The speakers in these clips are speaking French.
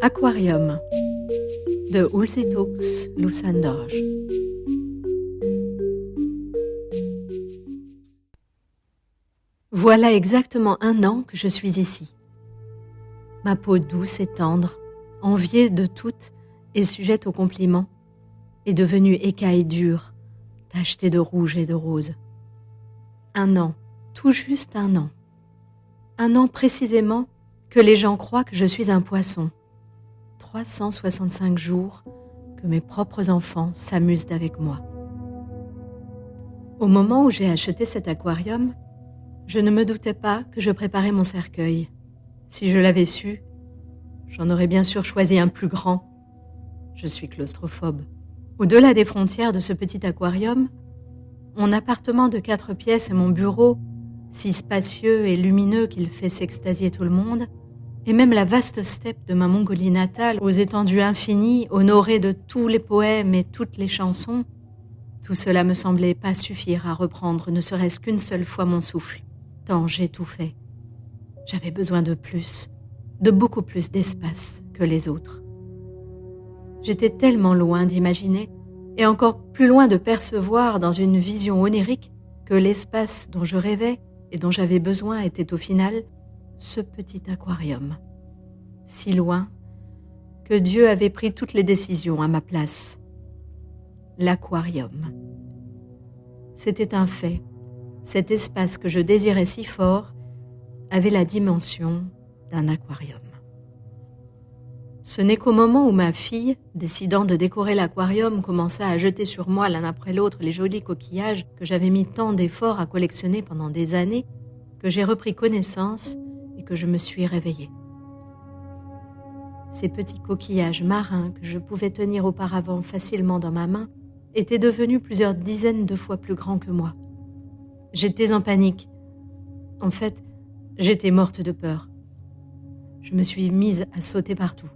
Aquarium de Hulsetox Lusandorge. Voilà exactement 1 an que je suis ici. Ma peau douce et tendre, enviée de toutes et sujette aux compliments, est devenue écaille dure, tachetée de rouge et de rose. 1 an, tout juste 1 an. 1 an précisément que les gens croient que je suis un poisson. 365 jours que mes propres enfants s'amusent avec moi. Au moment où j'ai acheté cet aquarium, je ne me doutais pas que je préparais mon cercueil. Si je l'avais su, j'en aurais bien sûr choisi un plus grand. Je suis claustrophobe. Au-delà des frontières de ce petit aquarium, mon appartement de 4 pièces et mon bureau, si spacieux et lumineux qu'il fait s'extasier tout le monde, et même la vaste steppe de ma Mongolie natale, aux étendues infinies, honorées de tous les poèmes et toutes les chansons, tout cela me semblait pas suffire à reprendre ne serait-ce qu'une seule fois mon souffle, tant j'étouffais. J'avais besoin de plus, de beaucoup plus d'espace que les autres. J'étais tellement loin d'imaginer, et encore plus loin de percevoir dans une vision onirique que l'espace dont je rêvais et dont j'avais besoin était au final ce petit aquarium. Si loin que Dieu avait pris toutes les décisions à ma place. L'aquarium. C'était un fait. Cet espace que je désirais si fort avait la dimension d'un aquarium. Ce n'est qu'au moment où ma fille, décidant de décorer l'aquarium, commença à jeter sur moi l'un après l'autre les jolis coquillages que j'avais mis tant d'efforts à collectionner pendant des années, que j'ai repris connaissance et que je me suis réveillée. Ces petits coquillages marins que je pouvais tenir auparavant facilement dans ma main étaient devenus plusieurs dizaines de fois plus grands que moi. J'étais en panique. En fait, j'étais morte de peur. Je me suis mise à sauter partout.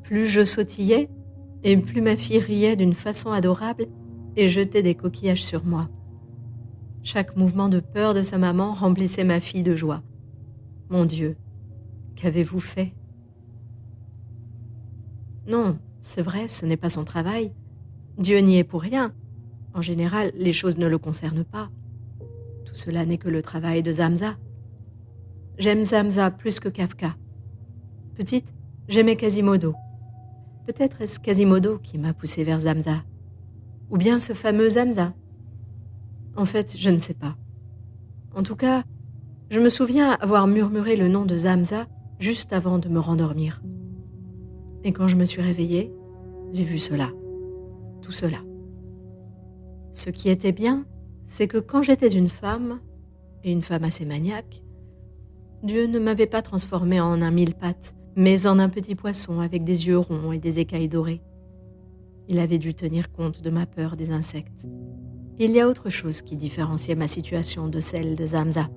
Plus je sautillais, et plus ma fille riait d'une façon adorable et jetait des coquillages sur moi. Chaque mouvement de peur de sa maman remplissait ma fille de joie. Mon Dieu, qu'avez-vous fait ? Non, c'est vrai, ce n'est pas son travail. Dieu n'y est pour rien. En général, les choses ne le concernent pas. Tout cela n'est que le travail de Zamza. J'aime Zamza plus que Kafka. Petite, j'aimais Quasimodo. Peut-être est-ce Quasimodo qui m'a poussée vers Zamza. Ou bien ce fameux Zamza. En fait, je ne sais pas. En tout cas, je me souviens avoir murmuré le nom de Zamza juste avant de me rendormir. Et quand je me suis réveillée, j'ai vu cela. Tout cela. Ce qui était bien, c'est que quand j'étais une femme, et une femme assez maniaque, Dieu ne m'avait pas transformée en un 1000-pattes, mais en un petit poisson avec des yeux ronds et des écailles dorées. Il avait dû tenir compte de ma peur des insectes. Il y a autre chose qui différenciait ma situation de celle de Zamza.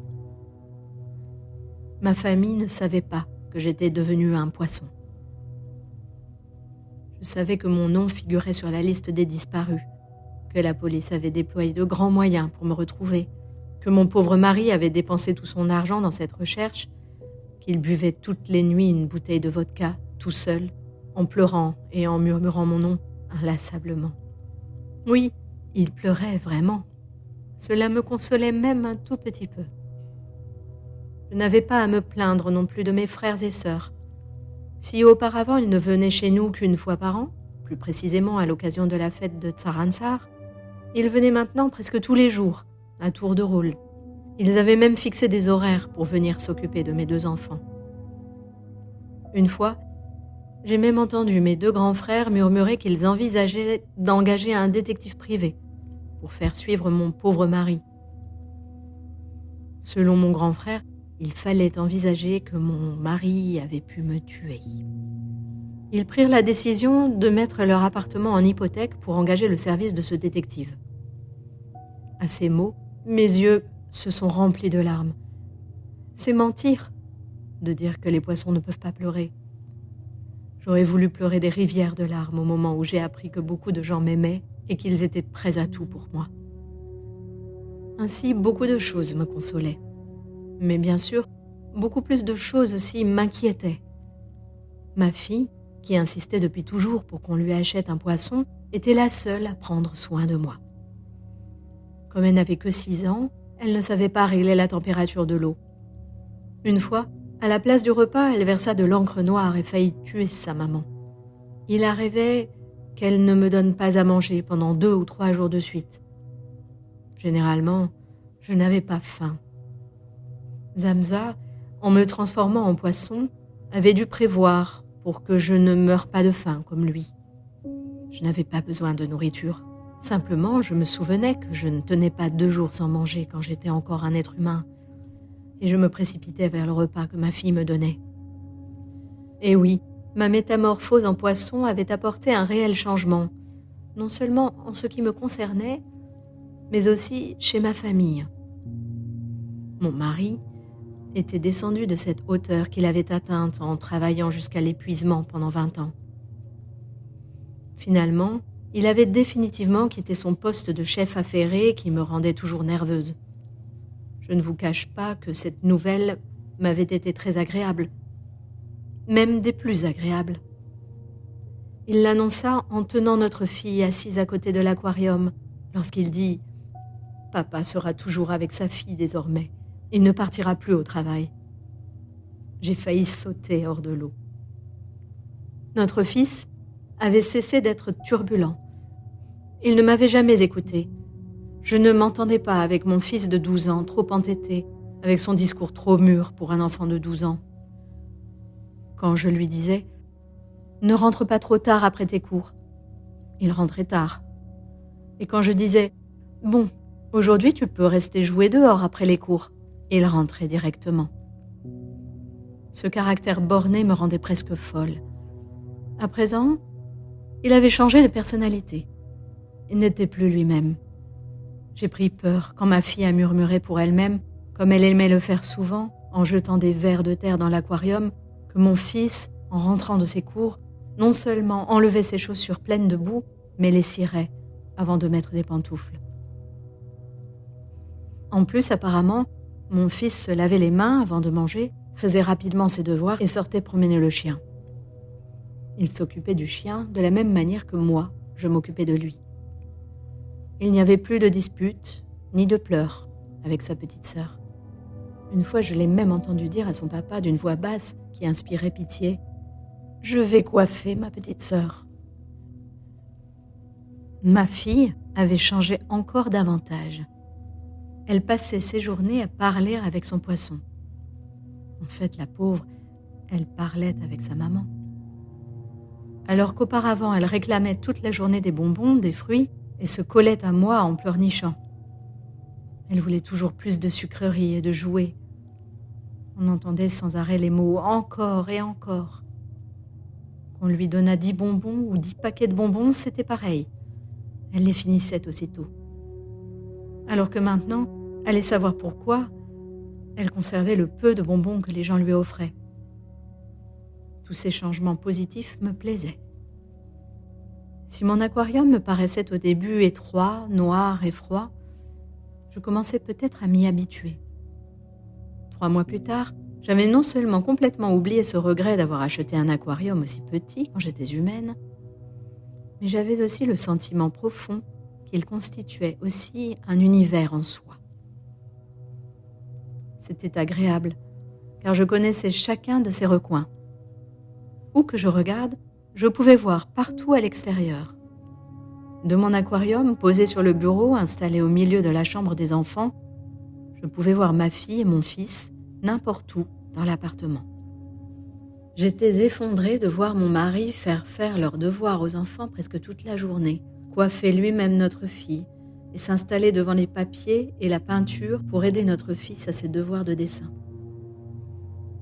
Ma famille ne savait pas que j'étais devenue un poisson. Je savais que mon nom figurait sur la liste des disparus, que la police avait déployé de grands moyens pour me retrouver, que mon pauvre mari avait dépensé tout son argent dans cette recherche, qu'il buvait toutes les nuits une bouteille de vodka, tout seul, en pleurant et en murmurant mon nom inlassablement. Oui, il pleurait vraiment. Cela me consolait même un tout petit peu. Je n'avais pas à me plaindre non plus de mes frères et sœurs. Si auparavant ils ne venaient chez nous qu'une fois par an, plus précisément à l'occasion de la fête de Tsaransar, ils venaient maintenant presque tous les jours, à tour de rôle. Ils avaient même fixé des horaires pour venir s'occuper de mes 2 enfants. Une fois, j'ai même entendu mes 2 grands frères murmurer qu'ils envisageaient d'engager un détective privé pour faire suivre mon pauvre mari. Selon mon grand frère, il fallait envisager que mon mari avait pu me tuer. Ils prirent la décision de mettre leur appartement en hypothèque pour engager le service de ce détective. À ces mots, mes yeux se sont remplis de larmes. C'est mentir de dire que les poissons ne peuvent pas pleurer. J'aurais voulu pleurer des rivières de larmes au moment où j'ai appris que beaucoup de gens m'aimaient et qu'ils étaient prêts à tout pour moi. Ainsi, beaucoup de choses me consolaient. Mais bien sûr, beaucoup plus de choses aussi m'inquiétaient. Ma fille, qui insistait depuis toujours pour qu'on lui achète un poisson, était la seule à prendre soin de moi. Comme elle n'avait que 6 ans, elle ne savait pas régler la température de l'eau. Une fois, à la place du repas, elle versa de l'encre noire et faillit tuer sa maman. Il arrivait qu'elle ne me donne pas à manger pendant 2 ou 3 jours de suite. Généralement, je n'avais pas faim. Zamza, en me transformant en poisson, avait dû prévoir pour que je ne meure pas de faim comme lui. Je n'avais pas besoin de nourriture. Simplement, je me souvenais que je ne tenais pas 2 jours sans manger quand j'étais encore un être humain, et je me précipitais vers le repas que ma fille me donnait. Et oui, ma métamorphose en poisson avait apporté un réel changement, non seulement en ce qui me concernait, mais aussi chez ma famille. Mon mari était descendu de cette hauteur qu'il avait atteinte en travaillant jusqu'à l'épuisement pendant 20 ans. Finalement, il avait définitivement quitté son poste de chef affairé qui me rendait toujours nerveuse. Je ne vous cache pas que cette nouvelle m'avait été très agréable, même des plus agréables. Il l'annonça en tenant notre fille assise à côté de l'aquarium, lorsqu'il dit « Papa sera toujours avec sa fille désormais. Il ne partira plus au travail. » J'ai failli sauter hors de l'eau. Notre fils avait cessé d'être turbulent. Il ne m'avait jamais écouté. Je ne m'entendais pas avec mon fils de 12 ans, trop entêté, avec son discours trop mûr pour un enfant de 12 ans. Quand je lui disais « Ne rentre pas trop tard après tes cours », il rentrait tard. Et quand je disais « Bon, aujourd'hui tu peux rester jouer dehors après les cours », il rentrait directement. Ce caractère borné me rendait presque folle. À présent, il avait changé de personnalité. Il n'était plus lui-même. J'ai pris peur quand ma fille a murmuré pour elle-même, comme elle aimait le faire souvent, en jetant des vers de terre dans l'aquarium, que mon fils, en rentrant de ses cours, non seulement enlevait ses chaussures pleines de boue, mais les cirait avant de mettre des pantoufles. En plus, apparemment, mon fils se lavait les mains avant de manger, faisait rapidement ses devoirs et sortait promener le chien. Il s'occupait du chien de la même manière que moi, je m'occupais de lui. Il n'y avait plus de disputes, ni de pleurs avec sa petite sœur. Une fois, je l'ai même entendu dire à son papa d'une voix basse qui inspirait pitié « Je vais coiffer ma petite sœur ». Ma fille avait changé encore davantage. Elle passait ses journées à parler avec son poisson. En fait, la pauvre, elle parlait avec sa maman. Alors qu'auparavant, elle réclamait toute la journée des bonbons, des fruits, et se collait à moi en pleurnichant. Elle voulait toujours plus de sucreries et de jouets. On entendait sans arrêt les mots « encore et encore ». Qu'on lui donnât 10 bonbons ou 10 paquets de bonbons, c'était pareil. Elle les finissait aussitôt. Alors que maintenant, allez savoir pourquoi, elle conservait le peu de bonbons que les gens lui offraient. Tous ces changements positifs me plaisaient. Si mon aquarium me paraissait au début étroit, noir et froid, je commençais peut-être à m'y habituer. 3 mois plus tard, j'avais non seulement complètement oublié ce regret d'avoir acheté un aquarium aussi petit quand j'étais humaine, mais j'avais aussi le sentiment profond qu'il constituait aussi un univers en soi. C'était agréable, car je connaissais chacun de ses recoins. Où que je regarde, je pouvais voir partout à l'extérieur. De mon aquarium posé sur le bureau installé au milieu de la chambre des enfants, je pouvais voir ma fille et mon fils n'importe où dans l'appartement. J'étais effondrée de voir mon mari faire leurs devoirs aux enfants presque toute la journée, coiffer lui-même notre fille et s'installer devant les papiers et la peinture pour aider notre fils à ses devoirs de dessin.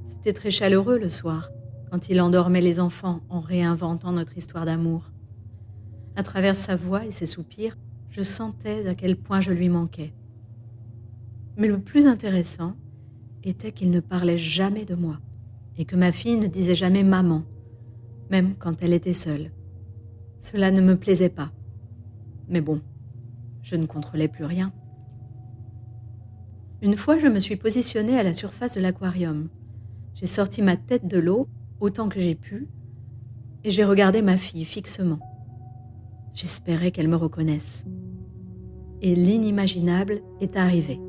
C'était très chaleureux le soir, quand il endormait les enfants en réinventant notre histoire d'amour. À travers sa voix et ses soupirs, je sentais à quel point je lui manquais. Mais le plus intéressant était qu'il ne parlait jamais de moi et que ma fille ne disait jamais « maman », même quand elle était seule. Cela ne me plaisait pas. Mais bon, je ne contrôlais plus rien. Une fois, je me suis positionnée à la surface de l'aquarium. J'ai sorti ma tête de l'eau autant que j'ai pu et j'ai regardé ma fille fixement. J'espérais qu'elle me reconnaisse. Et l'inimaginable est arrivé.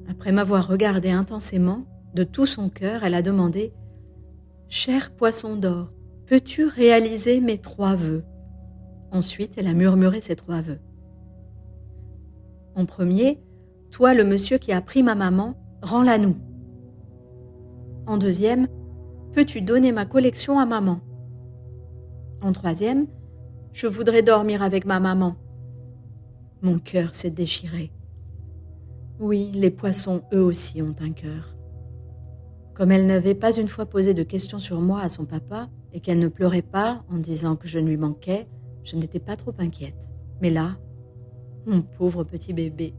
Après m'avoir regardé intensément, de tout son cœur, elle a demandé « Cher poisson d'or, peux-tu réaliser mes 3 vœux ?» Ensuite, elle a murmuré ses 3 vœux. En premier, « Toi, le monsieur qui a pris ma maman, rends-la nous. » En deuxième, « Peux-tu donner ma collection à maman ?» En troisième, « Je voudrais dormir avec ma maman. » Mon cœur s'est déchiré. Oui, les poissons, eux aussi, ont un cœur. Comme elle n'avait pas une fois posé de questions sur moi à son papa et qu'elle ne pleurait pas en disant que je lui manquais, je n'étais pas trop inquiète. Mais là, mon pauvre petit bébé.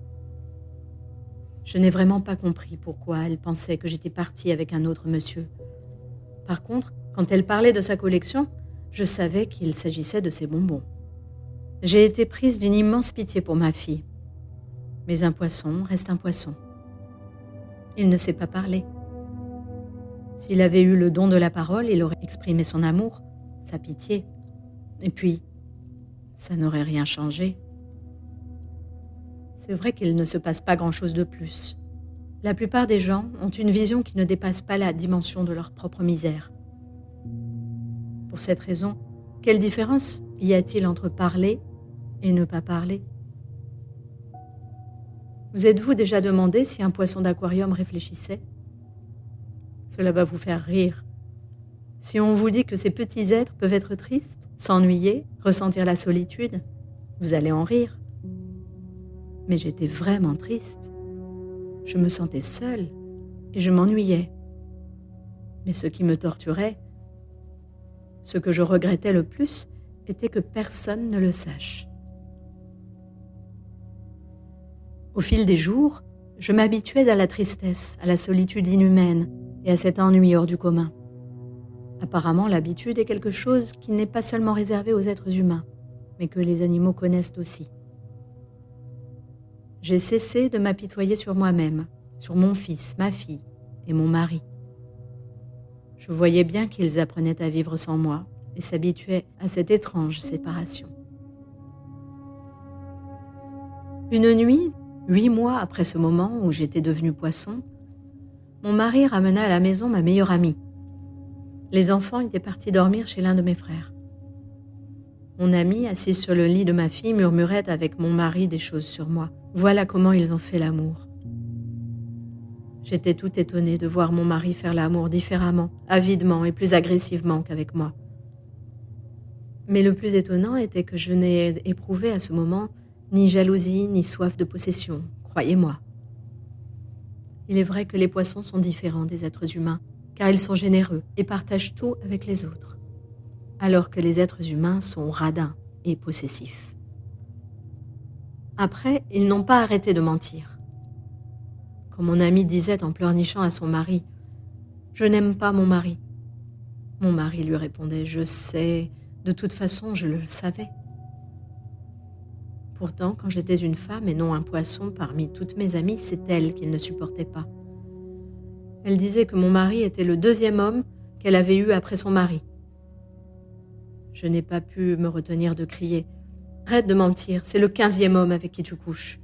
Je n'ai vraiment pas compris pourquoi elle pensait que j'étais partie avec un autre monsieur. Par contre, quand elle parlait de sa collection, je savais qu'il s'agissait de ses bonbons. J'ai été prise d'une immense pitié pour ma fille. Mais un poisson reste un poisson. Il ne sait pas parler. S'il avait eu le don de la parole, il aurait exprimé son amour, sa pitié. Et puis, ça n'aurait rien changé. C'est vrai qu'il ne se passe pas grand-chose de plus. La plupart des gens ont une vision qui ne dépasse pas la dimension de leur propre misère. Pour cette raison, quelle différence y a-t-il entre parler et ne pas parler ? Vous êtes-vous déjà demandé si un poisson d'aquarium réfléchissait ? Cela va vous faire rire. Si on vous dit que ces petits êtres peuvent être tristes, s'ennuyer, ressentir la solitude, vous allez en rire. Mais j'étais vraiment triste. Je me sentais seule et je m'ennuyais. Mais ce qui me torturait, ce que je regrettais le plus, était que personne ne le sache. Au fil des jours, je m'habituais à la tristesse, à la solitude inhumaine et à cet ennui hors du commun. Apparemment, l'habitude est quelque chose qui n'est pas seulement réservé aux êtres humains, mais que les animaux connaissent aussi. J'ai cessé de m'apitoyer sur moi-même, sur mon fils, ma fille et mon mari. Je voyais bien qu'ils apprenaient à vivre sans moi et s'habituaient à cette étrange séparation. Une nuit, 8 mois après ce moment où j'étais devenue poisson, mon mari ramena à la maison ma meilleure amie. Les enfants étaient partis dormir chez l'un de mes frères. Mon amie, assise sur le lit de ma fille, murmurait avec mon mari des choses sur moi. Voilà comment ils ont fait l'amour. J'étais tout étonnée de voir mon mari faire l'amour différemment, avidement et plus agressivement qu'avec moi. Mais le plus étonnant était que je n'ai éprouvé à ce moment ni jalousie, ni soif de possession, croyez-moi. Il est vrai que les poissons sont différents des êtres humains, car ils sont généreux et partagent tout avec les autres, alors que les êtres humains sont radins et possessifs. Après, ils n'ont pas arrêté de mentir. Quand mon amie disait en pleurnichant à son mari « Je n'aime pas mon mari », mon mari lui répondait « Je sais, de toute façon je le savais ». Pourtant, quand j'étais une femme et non un poisson parmi toutes mes amies, c'est elle qu'il ne supportait pas. Elle disait que mon mari était le 2e homme qu'elle avait eu après son mari. Je n'ai pas pu me retenir de crier « Arrête de mentir, c'est le 15e homme avec qui tu couches ».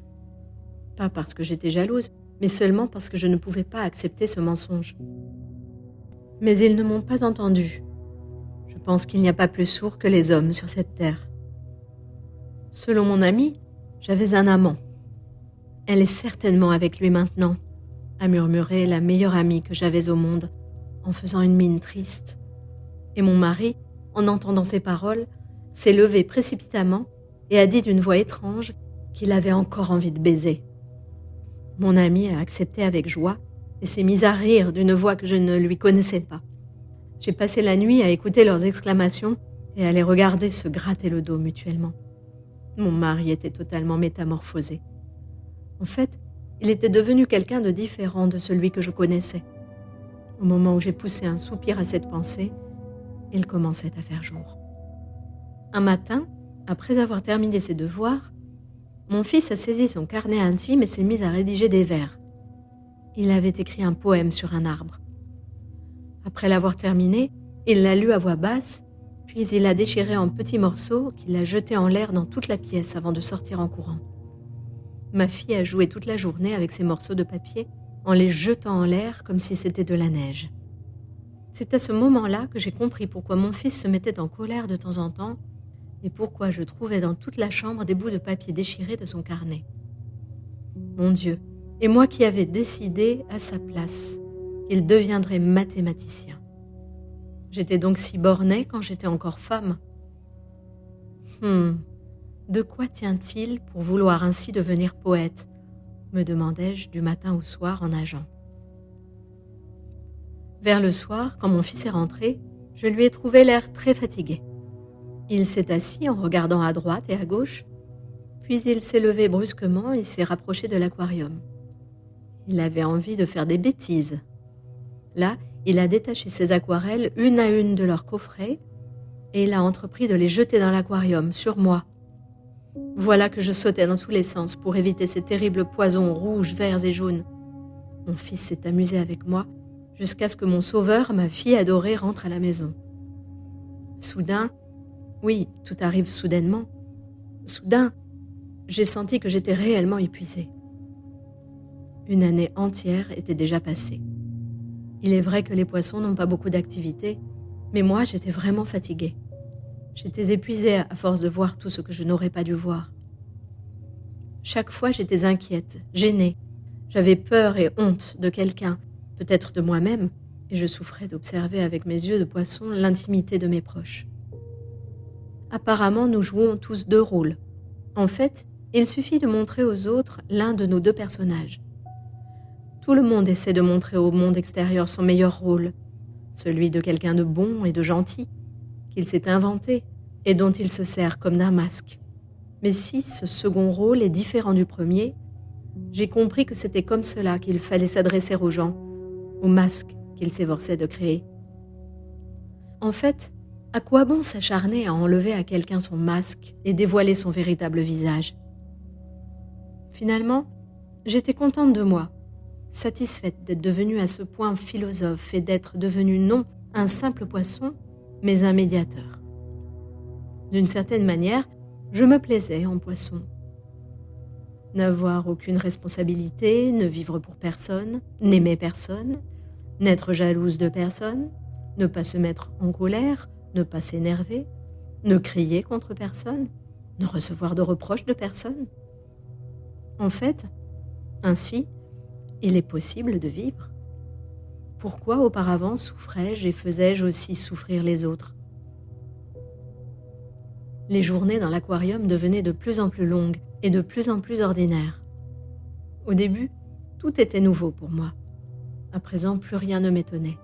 Pas parce que j'étais jalouse, mais seulement parce que je ne pouvais pas accepter ce mensonge. Mais ils ne m'ont pas entendue. Je pense qu'il n'y a pas plus sourd que les hommes sur cette terre. Selon mon amie, j'avais un amant. Elle est certainement avec lui maintenant, a murmuré la meilleure amie que j'avais au monde, en faisant une mine triste. Et mon mari, en entendant ces paroles, s'est levé précipitamment et a dit d'une voix étrange qu'il avait encore envie de baiser. Mon amie a accepté avec joie et s'est mise à rire d'une voix que je ne lui connaissais pas. J'ai passé la nuit à écouter leurs exclamations et à les regarder se gratter le dos mutuellement. Mon mari était totalement métamorphosé. En fait, il était devenu quelqu'un de différent de celui que je connaissais. Au moment où j'ai poussé un soupir à cette pensée, il commençait à faire jour. Un matin, après avoir terminé ses devoirs, mon fils a saisi son carnet intime et s'est mis à rédiger des vers. Il avait écrit un poème sur un arbre. Après l'avoir terminé, Il l'a lu à voix basse, puis il l'a déchiré en petits morceaux qu'il a jetés en l'air dans toute la pièce avant de sortir en courant. Ma fille a joué toute la journée avec ces morceaux de papier en les jetant en l'air comme si c'était de la neige. C'est à ce moment-là que j'ai compris pourquoi mon fils se mettait en colère de temps en temps et pourquoi je trouvais dans toute la chambre des bouts de papier déchirés de son carnet. Mon Dieu, et moi qui avais décidé à sa place qu'il deviendrait mathématicien. J'étais donc si bornée quand j'étais encore femme. De quoi tient-il pour vouloir ainsi devenir poète ? Me demandai-je du matin au soir en nageant. Vers le soir, quand mon fils est rentré, je lui ai trouvé l'air très fatigué. Il s'est assis en regardant à droite et à gauche, puis il s'est levé brusquement et s'est rapproché de l'aquarium. Il avait envie de faire des bêtises. Là, il a détaché ses aquarelles une à une de leur coffret et il a entrepris de les jeter dans l'aquarium, sur moi. Voilà que je sautais dans tous les sens pour éviter ces terribles poisons rouges, verts et jaunes. Mon fils s'est amusé avec moi jusqu'à ce que mon sauveur, ma fille adorée, rentre à la maison. Soudain, oui, tout arrive soudainement. Soudain, j'ai senti que j'étais réellement épuisée. Une année entière était déjà passée. Il est vrai que les poissons n'ont pas beaucoup d'activité, mais moi, j'étais vraiment fatiguée. J'étais épuisée à force de voir tout ce que je n'aurais pas dû voir. Chaque fois, j'étais inquiète, gênée. J'avais peur et honte de quelqu'un, peut-être de moi-même, et je souffrais d'observer avec mes yeux de poisson l'intimité de mes proches. Apparemment, nous jouons tous deux rôles. En fait, il suffit de montrer aux autres l'un de nos deux personnages. Tout le monde essaie de montrer au monde extérieur son meilleur rôle, celui de quelqu'un de bon et de gentil, qu'il s'est inventé et dont il se sert comme d'un masque. Mais si ce second rôle est différent du premier, j'ai compris que c'était comme cela qu'il fallait s'adresser aux gens, au masque qu'il s'efforçait de créer. En fait, à quoi bon s'acharner à enlever à quelqu'un son masque et dévoiler son véritable visage ? Finalement, j'étais contente de moi, satisfaite d'être devenue à ce point philosophe et d'être devenue non un simple poisson, mais un médiateur. D'une certaine manière, je me plaisais en poisson. N'avoir aucune responsabilité, ne vivre pour personne, n'aimer personne, n'être jalouse de personne, ne pas se mettre en colère, ne pas s'énerver, ne crier contre personne, ne recevoir de reproches de personne. En fait, ainsi, il est possible de vivre. Pourquoi auparavant souffrais-je et faisais-je aussi souffrir les autres ? Les journées dans l'aquarium devenaient de plus en plus longues et de plus en plus ordinaires. Au début, tout était nouveau pour moi. À présent, plus rien ne m'étonnait.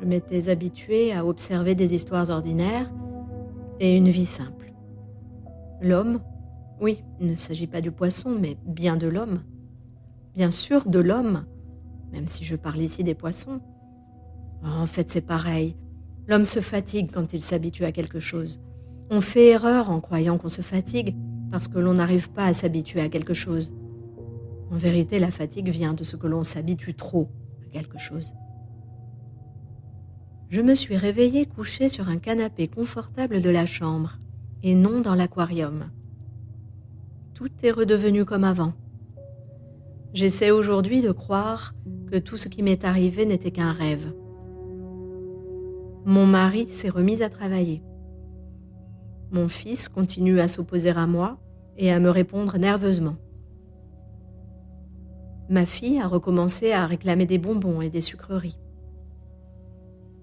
Je m'étais habituée à observer des histoires ordinaires et une vie simple. L'homme, oui, il ne s'agit pas du poisson, mais bien de l'homme. Bien sûr, de l'homme, même si je parle ici des poissons. En fait, c'est pareil. L'homme se fatigue quand il s'habitue à quelque chose. On fait erreur en croyant qu'on se fatigue parce que l'on n'arrive pas à s'habituer à quelque chose. En vérité, la fatigue vient de ce que l'on s'habitue trop à quelque chose. Je me suis réveillée couchée sur un canapé confortable de la chambre et non dans l'aquarium. Tout est redevenu comme avant. J'essaie aujourd'hui de croire que tout ce qui m'est arrivé n'était qu'un rêve. Mon mari s'est remis à travailler. Mon fils continue à s'opposer à moi et à me répondre nerveusement. Ma fille a recommencé à réclamer des bonbons et des sucreries.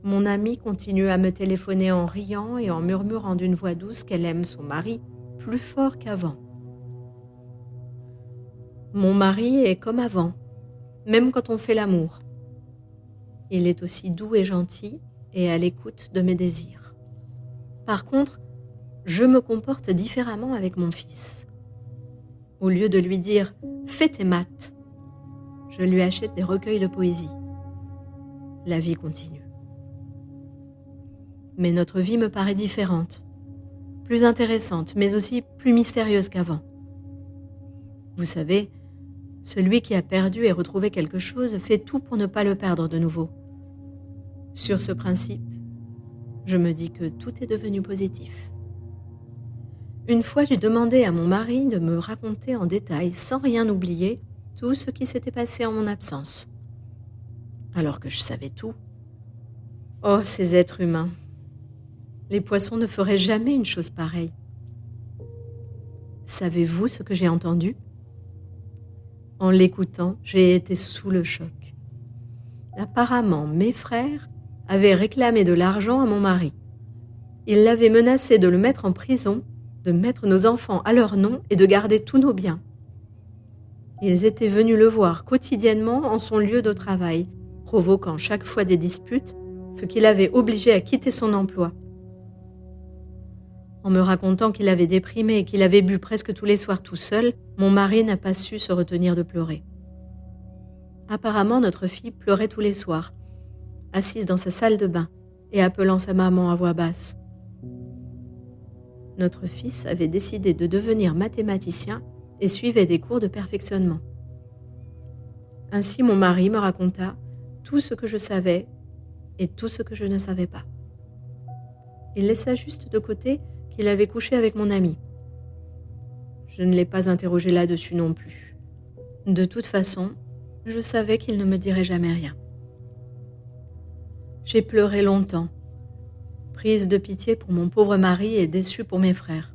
Mon amie continue à me téléphoner en riant et en murmurant d'une voix douce qu'elle aime son mari plus fort qu'avant. Mon mari est comme avant, même quand on fait l'amour. Il est aussi doux et gentil et à l'écoute de mes désirs. Par contre, je me comporte différemment avec mon fils. Au lieu de lui dire « fais tes maths », je lui achète des recueils de poésie. La vie continue. Mais notre vie me paraît différente, plus intéressante, mais aussi plus mystérieuse qu'avant. Vous savez, celui qui a perdu et retrouvé quelque chose fait tout pour ne pas le perdre de nouveau. Sur ce principe, Je me dis que tout est devenu positif. Une fois, j'ai demandé à mon mari de me raconter en détail, sans rien oublier, tout ce qui s'était passé en mon absence. Alors que je savais tout. Oh, ces êtres humains! Les poissons ne feraient jamais une chose pareille. Savez-vous ce que j'ai entendu? En l'écoutant, j'ai été sous le choc. Apparemment, mes frères avaient réclamé de l'argent à mon mari. Ils l'avaient menacé de le mettre en prison, de mettre nos enfants à leur nom et de garder tous nos biens. Ils étaient venus le voir quotidiennement en son lieu de travail, provoquant chaque fois des disputes, ce qui l'avait obligé à quitter son emploi. En me racontant qu'il avait déprimé et qu'il avait bu presque tous les soirs tout seul, mon mari n'a pas su se retenir de pleurer. Apparemment, notre fille pleurait tous les soirs, assise dans sa salle de bain et appelant sa maman à voix basse. Notre fils avait décidé de devenir mathématicien et suivait des cours de perfectionnement. Ainsi, mon mari me raconta tout ce que je savais et tout ce que je ne savais pas. Il laissa juste de côté qu'il avait couché avec mon ami. Je ne l'ai pas interrogé là-dessus non plus. De toute façon, je savais qu'il ne me dirait jamais rien. J'ai pleuré longtemps, prise de pitié pour mon pauvre mari et déçue pour mes frères.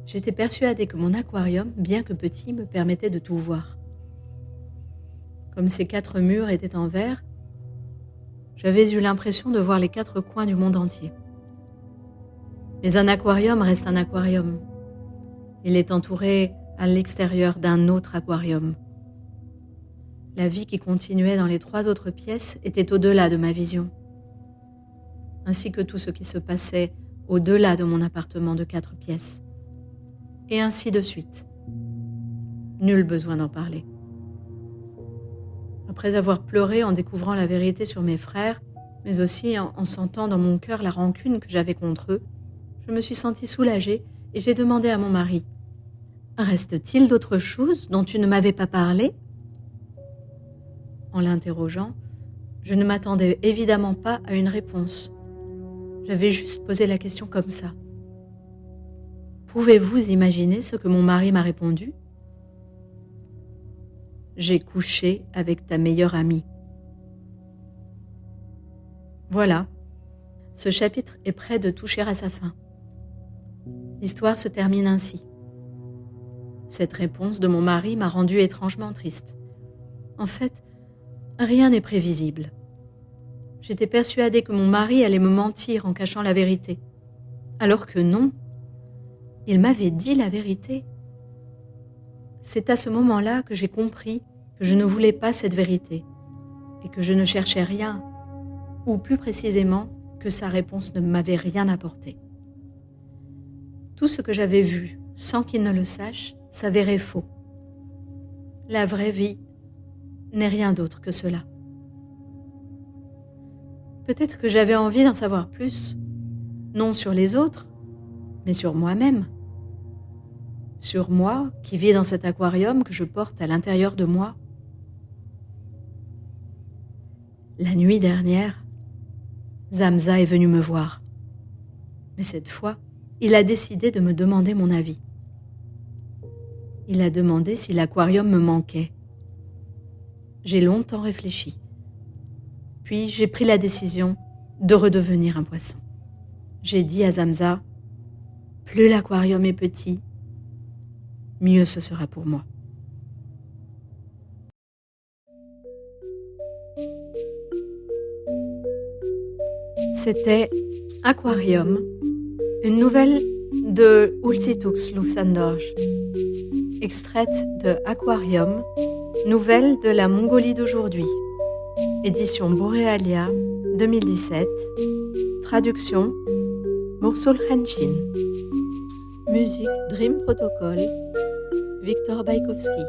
J'étais persuadée que mon aquarium, bien que petit, me permettait de tout voir. Comme ces 4 murs étaient en verre, j'avais eu l'impression de voir les 4 coins du monde entier. Mais un aquarium reste un aquarium. Il est entouré à l'extérieur d'un autre aquarium. La vie qui continuait dans les 3 autres pièces était au-delà de ma vision, ainsi que tout ce qui se passait au-delà de mon appartement de 4 pièces. Et ainsi de suite. Nul besoin d'en parler. Après avoir pleuré en découvrant la vérité sur mes frères, mais aussi en sentant dans mon cœur la rancune que j'avais contre eux, je me suis sentie soulagée et j'ai demandé à mon mari « Reste-t-il d'autres choses dont tu ne m'avais pas parlé ?» En l'interrogeant, je ne m'attendais évidemment pas à une réponse. J'avais juste posé la question comme ça. Pouvez-vous imaginer ce que mon mari m'a répondu ? J'ai couché avec ta meilleure amie. Voilà, ce chapitre est près de toucher à sa fin. L'histoire se termine ainsi. Cette réponse de mon mari m'a rendue étrangement triste. En fait, rien n'est prévisible. J'étais persuadée que mon mari allait me mentir en cachant la vérité. Alors que non, il m'avait dit la vérité. C'est à ce moment-là que j'ai compris que je ne voulais pas cette vérité et que je ne cherchais rien, ou plus précisément que sa réponse ne m'avait rien apporté. Tout ce que j'avais vu, sans qu'il ne le sache, s'avérait faux. La vraie vie n'est rien d'autre que cela. Peut-être que j'avais envie d'en savoir plus, non sur les autres, mais sur moi-même. Sur moi qui vis dans cet aquarium que je porte à l'intérieur de moi. La nuit dernière, Zamza est venu me voir. Mais cette fois, il a décidé de me demander mon avis. Il a demandé si l'aquarium me manquait. J'ai longtemps réfléchi. Puis j'ai pris la décision de redevenir un poisson. J'ai dit à Zamza, « Plus l'aquarium est petit, mieux ce sera pour moi. » C'était Aquarium, une nouvelle de Ulsitux Luftandorj, extraite de Aquarium, nouvelle de la Mongolie d'aujourd'hui, édition Borealia 2017, traduction Mursul Khanchin, musique Dream Protocol, Victor Baïkovski.